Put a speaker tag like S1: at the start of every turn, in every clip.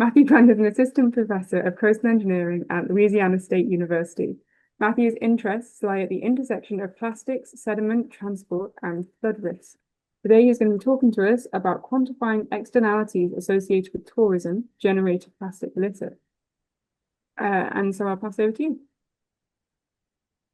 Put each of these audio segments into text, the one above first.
S1: Matthew Brand is an assistant professor of coastal engineering at Louisiana State University. Matthew's interests lie at the intersection of plastics, sediment, transport, and flood risk. Today, he's going to be talking to us about quantifying externalities associated with tourism generated plastic litter. And so I'll pass over to you.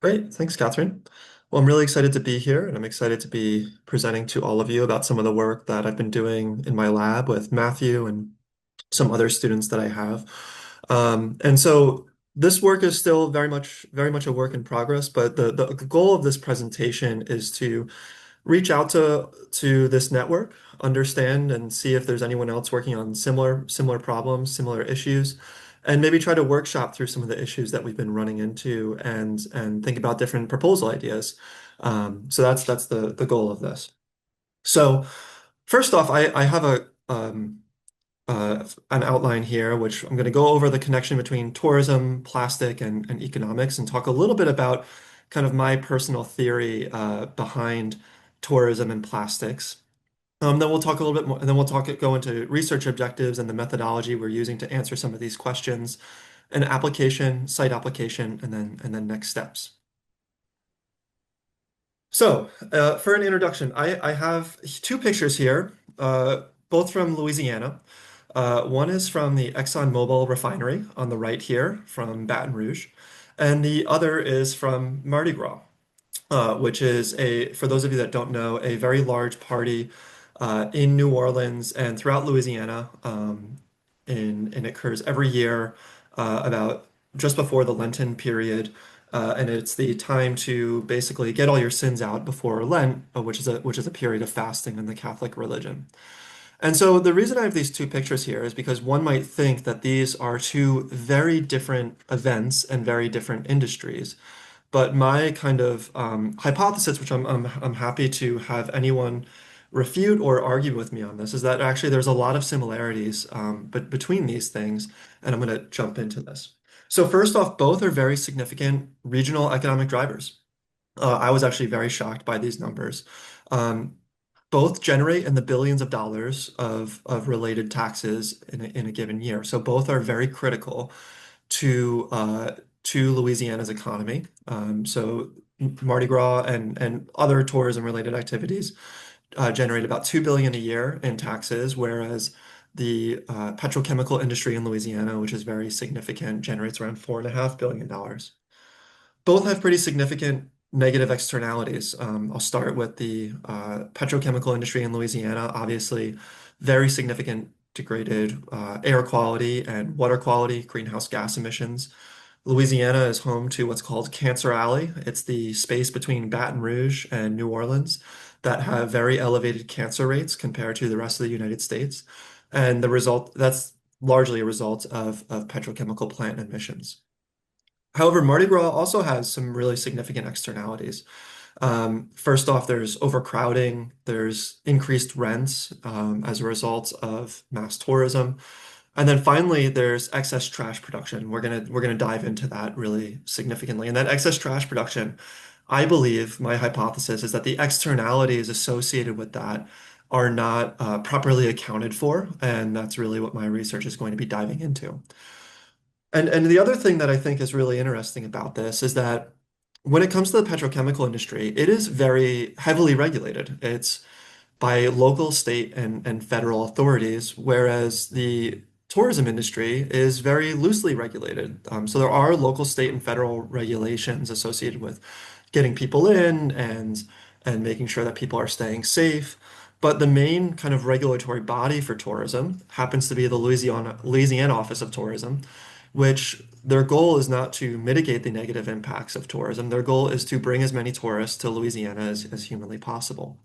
S2: Great. Thanks, Catherine. Well, I'm really excited to be here, and I'm excited to be presenting to all of you about some of the work that I've been doing in my lab with Matthew and some other students that I have. And so this work is still very much a work in progress, but the goal of this presentation is to reach out to this network, understand and see if there's anyone else working on similar problems, similar issues, and maybe try to workshop through some of the issues that we've been running into and think about different proposal ideas. So that's the goal of this. So first off, I have an outline here, which I'm going to go over the connection between tourism, plastic, and economics, and talk a little bit about kind of my personal theory behind tourism and plastics. Then we'll talk a little bit more, and then go into research objectives and the methodology we're using to answer some of these questions, and application, site application, and then next steps. So, for an introduction, I have two pictures here, both from Louisiana. One is from the ExxonMobil refinery on the right here from Baton Rouge, and the other is from Mardi Gras, which is for those of you that don't know, a very large party in New Orleans and throughout Louisiana. And it occurs every year about just before the Lenten period. And it's the time to basically get all your sins out before Lent, which is a period of fasting in the Catholic religion. And so the reason I have these two pictures here is because one might think that these are two very different events and very different industries. But my kind of hypothesis, which I'm happy to have anyone refute or argue with me on this, is that actually there's a lot of similarities but between these things, and I'm going to jump into this. So first off, both are very significant regional economic drivers. I was actually very shocked by these numbers. Um, Both generate in the billions of dollars of related taxes in a given year. So both are very critical to Louisiana's economy. So Mardi Gras and other tourism related activities generate about 2 billion a year in taxes, whereas the petrochemical industry in Louisiana, which is very significant, generates around $4.5 billion. Both have pretty significant negative externalities. I'll start with the petrochemical industry in Louisiana. Obviously, very significant degraded air quality and water quality, greenhouse gas emissions. Louisiana is home to what's called Cancer Alley. It's the space between Baton Rouge and New Orleans that have very elevated cancer rates compared to the rest of the United States. And that's largely a result of petrochemical plant emissions. However, Mardi Gras also has some really significant externalities. First off, there's overcrowding, there's increased rents as a result of mass tourism. And then finally, there's excess trash production. We're gonna dive into that really significantly. And that excess trash production, I believe, my hypothesis is that the externalities associated with that are not properly accounted for, and that's really what my research is going to be diving into. And the other thing that I think is really interesting about this is that when it comes to the petrochemical industry, it is very heavily regulated. It's by local, state, and federal authorities, whereas the tourism industry is very loosely regulated. So there are local, state, and federal regulations associated with getting people in and making sure that people are staying safe. But the main kind of regulatory body for tourism happens to be the Louisiana Office of Tourism, which their goal is not to mitigate the negative impacts of tourism. Their goal is to bring as many tourists to Louisiana as humanly possible.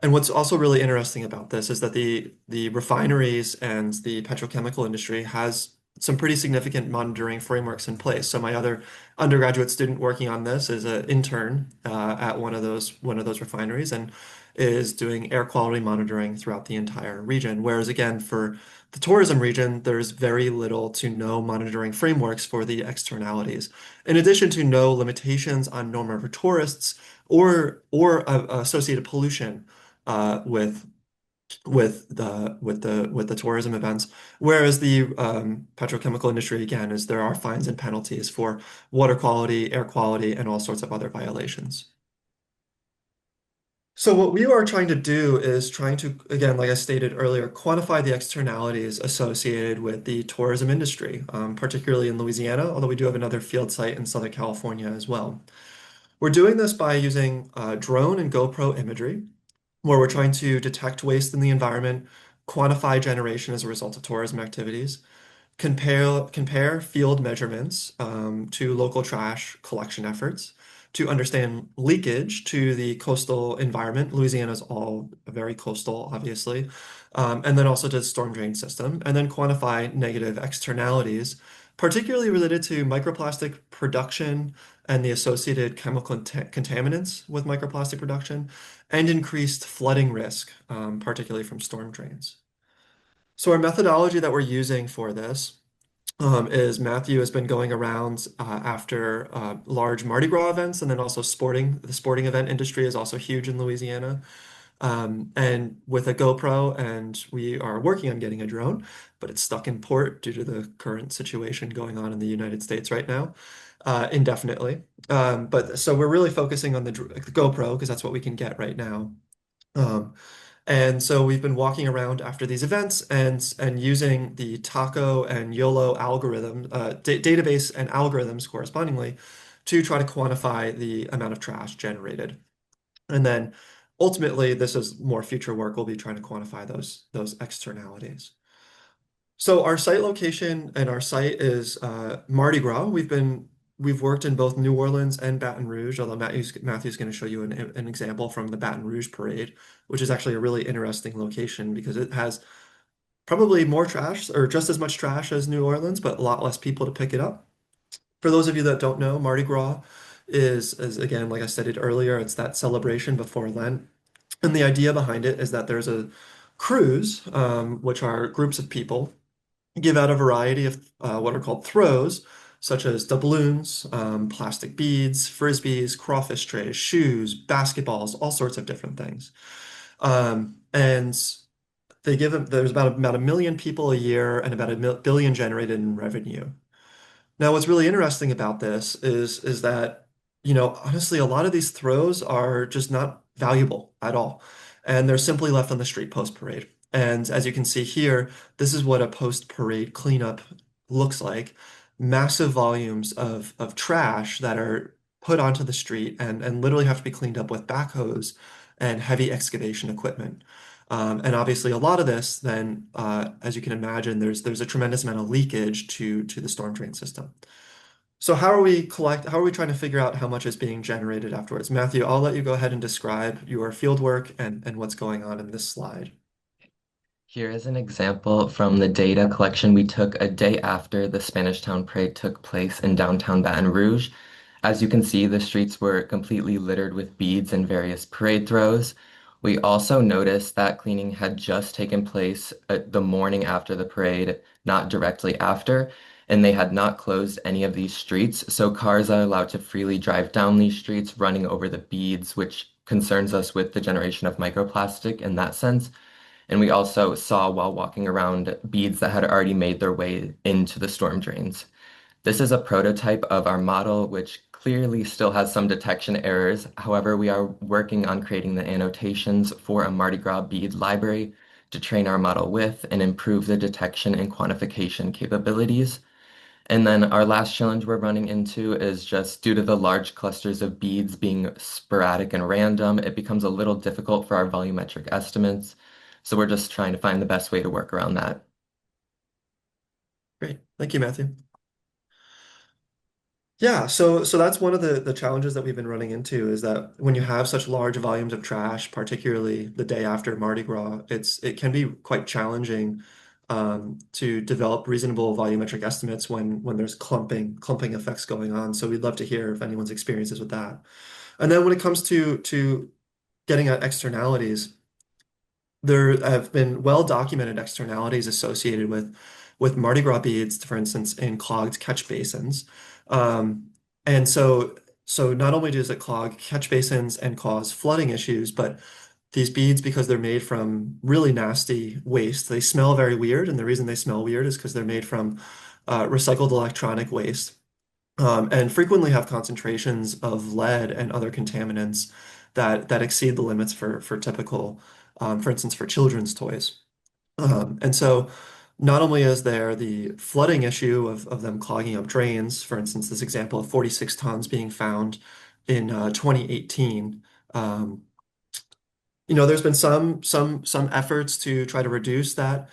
S2: And what's also really interesting about this is that the refineries and the petrochemical industry has some pretty significant monitoring frameworks in place. So my other undergraduate student working on this is an intern at one of those refineries and is doing air quality monitoring throughout the entire region. Whereas again, for the tourism region, there's very little to no monitoring frameworks for the externalities. In addition to no limitations on normal for tourists or associated pollution with with the tourism events. Whereas the petrochemical industry, again, is there are fines and penalties for water quality, air quality, and all sorts of other violations. So what we are trying to do is trying to, again, like I stated earlier, quantify the externalities associated with the tourism industry, particularly in Louisiana, although we do have another field site in Southern California as well. We're doing this by using drone and GoPro imagery, where we're trying to detect waste in the environment, quantify generation as a result of tourism activities, compare field measurements to local trash collection efforts to understand leakage to the coastal environment. Louisiana is all very coastal, obviously, and then also to the storm drain system, and then quantify negative externalities, particularly related to microplastic production and the associated chemical contaminants with microplastic production, and increased flooding risk, particularly from storm drains. So our methodology that we're using for this is Matthew has been going around after large Mardi Gras events, and then also sporting. The sporting event industry is also huge in Louisiana. And with a GoPro, and we are working on getting a drone, but it's stuck in port due to the current situation going on in the United States right now, indefinitely. But so we're really focusing on the GoPro because that's what we can get right now. Um, and so we've been walking around after these events and using the Taco and YOLO algorithm database and algorithms correspondingly to try to quantify the amount of trash generated. And then ultimately, this is more future work. We'll be trying to quantify those externalities. So our site location and our site is Mardi Gras. We've worked in both New Orleans and Baton Rouge, although Matthew's going to show you an example from the Baton Rouge parade, which is actually a really interesting location because it has probably more trash or just as much trash as New Orleans, but a lot less people to pick it up. For those of you that don't know, Mardi Gras is again, like I stated earlier, it's that celebration before Lent. And the idea behind it is that there's a cruise, which are groups of people give out a variety of what are called throws, such as doubloons, plastic beads, frisbees, crawfish trays, shoes, basketballs, all sorts of different things. And they give them, there's about a million people a year and about a billion generated in revenue. Now, what's really interesting about this is that, honestly, a lot of these throws are just not valuable at all, and they're simply left on the street post-parade. And as you can see here, this is what a post-parade cleanup looks like. Massive volumes of trash that are put onto the street and literally have to be cleaned up with backhoes and heavy excavation equipment. And obviously, a lot of this, then, as you can imagine, there's a tremendous amount of leakage to the storm drain system. So how are we trying to figure out how much is being generated afterwards? Matthew, I'll let you go ahead and describe your field work and what's going on in this slide.
S3: Here is an example from the data collection we took a day after the Spanish Town Parade took place in downtown Baton Rouge. As you can see, the streets were completely littered with beads and various parade throws. We also noticed that cleaning had just taken place the morning after the parade, not directly after, and they had not closed any of these streets, so cars are allowed to freely drive down these streets, running over the beads, which concerns us with the generation of microplastic in that sense. And we also saw while walking around beads that had already made their way into the storm drains. This is a prototype of our model, which clearly still has some detection errors. However, we are working on creating the annotations for a Mardi Gras bead library to train our model with and improve the detection and quantification capabilities. And then our last challenge we're running into is just due to the large clusters of beads being sporadic and random, it becomes a little difficult for our volumetric estimates. So we're just trying to find the best way to work around that.
S2: Great. Thank you, Matthew. Yeah, so that's one of the challenges that we've been running into is that when you have such large volumes of trash, particularly the day after Mardi Gras, it can be quite challenging to develop reasonable volumetric estimates when there's clumping effects going on. So we'd love to hear if anyone's experiences with that. And then when it comes to getting at externalities, there have been well-documented externalities associated with Mardi Gras beads, for instance, in clogged catch basins. And so not only does it clog catch basins and cause flooding issues, but these beads, because they're made from really nasty waste, they smell very weird. And the reason they smell weird is because they're made from recycled electronic waste, and frequently have concentrations of lead and other contaminants that exceed the limits for typical, for instance, for children's toys. And so not only is there the flooding issue of them clogging up drains, for instance, this example of 46 tons being found in 2018. There's been some efforts to try to reduce that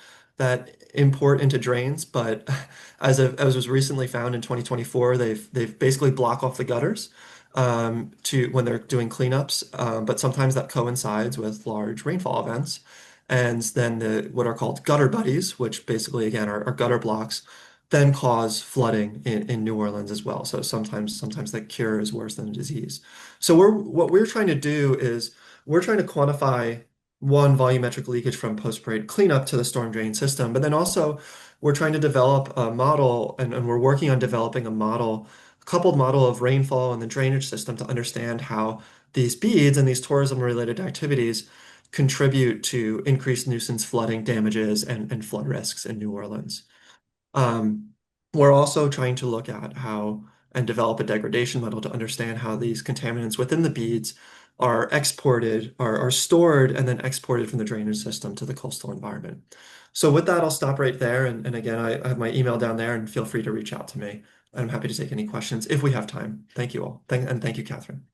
S2: import into drains, but as was recently found in 2024, they've basically block off the gutters to when they're doing cleanups. But sometimes that coincides with large rainfall events, and then what are called gutter buddies, which basically again are gutter blocks, then cause flooding in New Orleans as well. So sometimes the cure is worse than the disease. So what we're trying to do is we're trying to quantify one, volumetric leakage from post-parade cleanup to the storm drain system, but then also we're trying to develop a model, and we're working on developing a coupled model of rainfall and the drainage system to understand how these beads and these tourism-related activities contribute to increased nuisance flooding damages and flood risks in New Orleans. Um, we're also trying to look at how and develop a degradation model to understand how these contaminants within the beads are exported, are stored, and then exported from the drainage system to the coastal environment. So with that, I'll stop right there. And again, I have my email down there, and feel free to reach out to me. I'm happy to take any questions if we have time. Thank you all. And thank you, Catherine.